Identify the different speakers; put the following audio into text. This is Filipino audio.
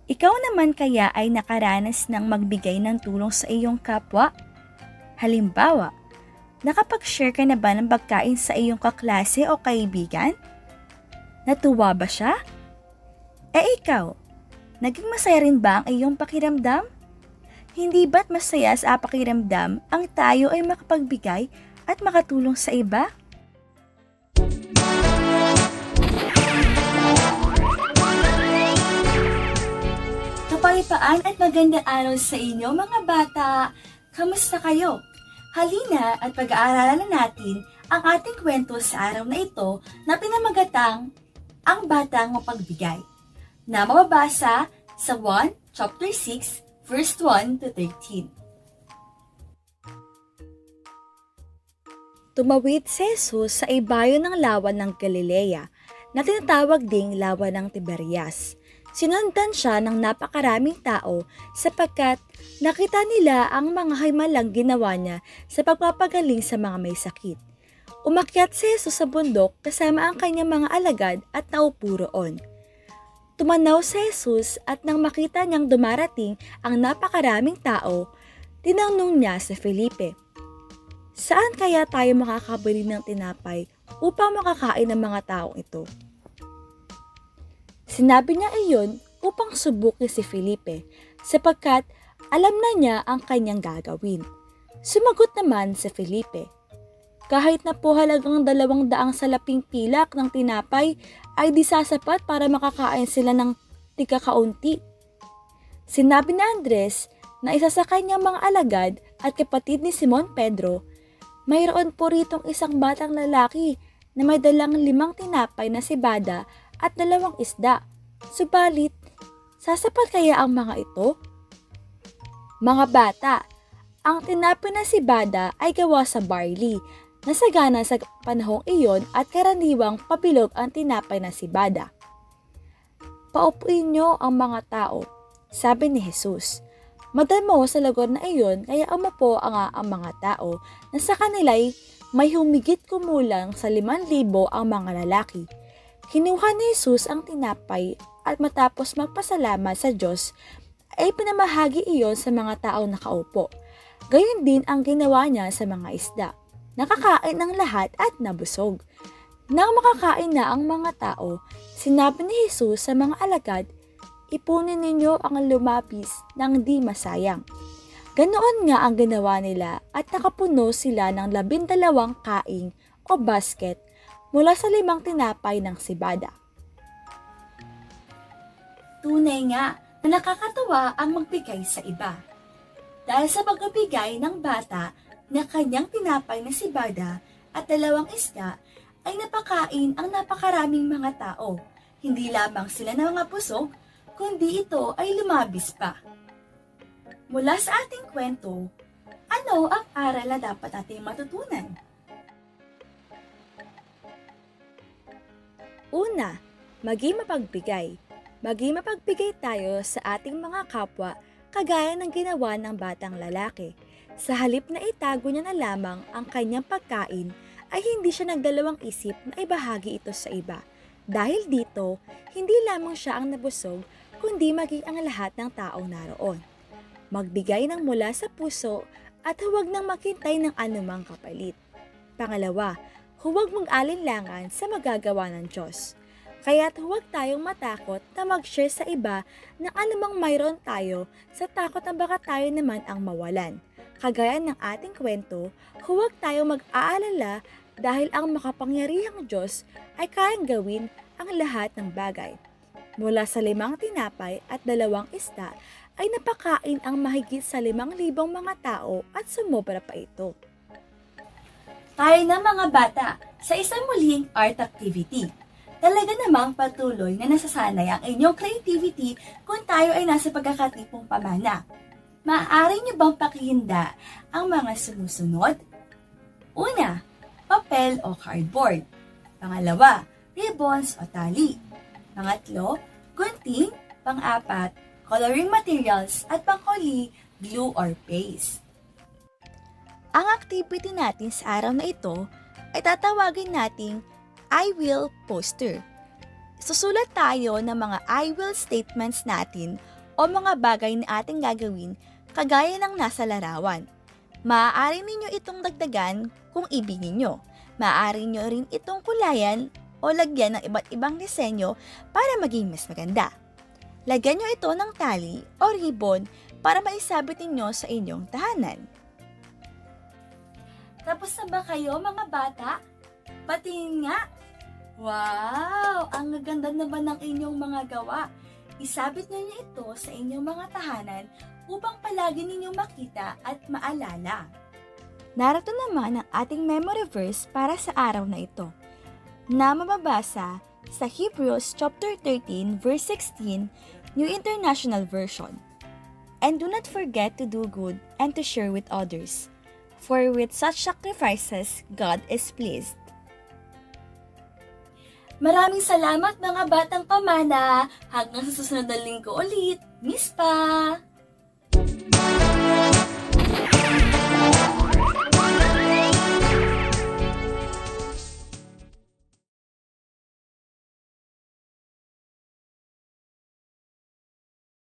Speaker 1: Ikaw naman kaya ay nakaranas ng magbigay ng tulong sa iyong kapwa? Halimbawa, nakapag-share ka na ba ng pagkain sa iyong kaklase o kaibigan? Natuwa ba siya? Ikaw, naging masaya rin ba ang iyong pakiramdam? Hindi ba't masaya sa pakiramdam ang tayo ay makapagbigay at makatulong sa iba? Kapayapaan at magandang araw sa inyo mga bata! Kamusta kayo? Halina at pag-aaralan natin ang ating kwento sa araw na ito na pinamagatang Ang Batang Mapagbigay, na mababasa sa 1 chapter 6 verse 1 to 13. Tumawid si Jesus sa ibayo ng lawa ng Galilea na tinatawag ding lawa ng Tiberias. Sinundan siya ng napakaraming tao sapagkat nakita nila ang mga himalang ginawa niya sa pagpapagaling sa mga may sakit. Umakyat si Jesus sa bundok kasama ang kanyang mga alagad at naupo roon. Tumanaw si Jesus at nang makita niyang dumarating ang napakaraming tao, tinanong niya si Felipe, "Saan kaya tayo makakabili ng tinapay upang makakain ng mga taong ito?" Sinabi niya iyon upang subukin si Felipe sapagkat alam na niya ang kanyang gagawin. Sumagot naman si Felipe, "Kahit na po halagang 200 salaping pilak ng tinapay ay di sasapat para makakain sila ng tigkakaunti." Sinabi ni Andres na isa sa kanyang mga alagad at kapatid ni Simon Pedro, "Mayroon po ritong isang batang lalaki na may dalang 5 tinapay na sibada at 2 isda. Subalit, sasapat kaya ang mga ito?" Mga bata, ang tinapay na sibada ay gawa sa barley, na sagana sa panahong iyon at karaniwang pabilog ang tinapay na sibada. "Paupuin niyo ang mga tao," sabi ni Jesus. Madamo sa lugar na iyon kaya umupo ang mga tao na sa kanila'y may humigit kumulang sa 5,000 ang mga lalaki. Kinuha ni Jesus ang tinapay at matapos magpasalamat sa Diyos ay pinamahagi iyon sa mga taong nakaupo. Gayon din ang ginawa niya sa mga isda. Nakakain ang lahat at nabusog. Nang makakain na ang mga tao, sinabi ni Jesus sa mga alagad, "Ipunin ninyo ang lumapis nang di masayang." Ganoon nga ang ginawa nila at nakapuno sila ng 12 kaing o basket mula sa 5 tinapay ng sibada. Tunay nga na nakakatawa ang magbigay sa iba. Dahil sa pagbibigay ng bata na kanyang tinapay na sibada at 2 isda, ay napakain ang napakaraming mga tao. Hindi lamang sila na mga busog, kundi ito ay lumabis pa. Mula sa ating kwento, ano ang aral na dapat nating matutunan? Una, maging mapagbigay. Maging mapagbigay tayo sa ating mga kapwa kagaya ng ginawa ng batang lalaki. Sa halip na itago niya na lamang ang kanyang pagkain, ay hindi siya nagdalawang isip na ibahagi ito sa iba. Dahil dito, hindi lamang siya ang nabusog, kundi maging ang lahat ng taong naroon. Magbigay ng mula sa puso at huwag nang maghintay ng anumang kapalit. Pangalawa, huwag mag-alinlangan sa magagawa ng Diyos. Kaya't huwag tayong matakot na mag-share sa iba ng anumang mayroon tayo sa takot na baka tayo naman ang mawalan. Kagaya ng ating kwento, huwag tayong mag-aalala dahil ang makapangyarihang Diyos ay kayang gawin ang lahat ng bagay. Mula sa 5 tinapay at 2 isda ay napakain ang mahigit sa 5,000 mga tao at sumobra pa ito. Tayo na mga bata sa isang muling art activity. Talaga namang patuloy na nasasanay ang inyong creativity kung tayo ay nasa pagkakatipong pamana. Maaari niyo bang pakihinda ang mga sumusunod? Una, papel o cardboard. Pangalawa, ribbons o tali. Pangatlo, gunting. Pang-apat, coloring materials. At panghuli, glue or paste. Ang activity natin sa araw na ito ay tatawagin nating I will poster. susulat tayo ng mga I will statements natin o mga bagay na ating gagawin kagaya ng nasa larawan. Maaari ninyo itong dagdagan kung ibig ninyo. Maaari nyo rin itong kulayan o lagyan ng iba't ibang disenyo para maging mas maganda. Lagyan nyo ito ng tali o ribbon para maisabit ninyo sa inyong tahanan. Tapos na ba kayo mga bata? Patingin nga! Wow! Ang gaganda naman ng inyong mga gawa. Isabit ninyo ito sa inyong mga tahanan upang palagi ninyong makita at maalala. Narito naman ang ating memory verse para sa araw na ito, na mababasa sa Hebrews chapter 13 verse 16, New International Version. And do not forget to do good and to share with others, for with such sacrifices God is pleased. Maraming salamat mga batang pamana. Hanggang sa susunod na linggo ulit. Miss pa!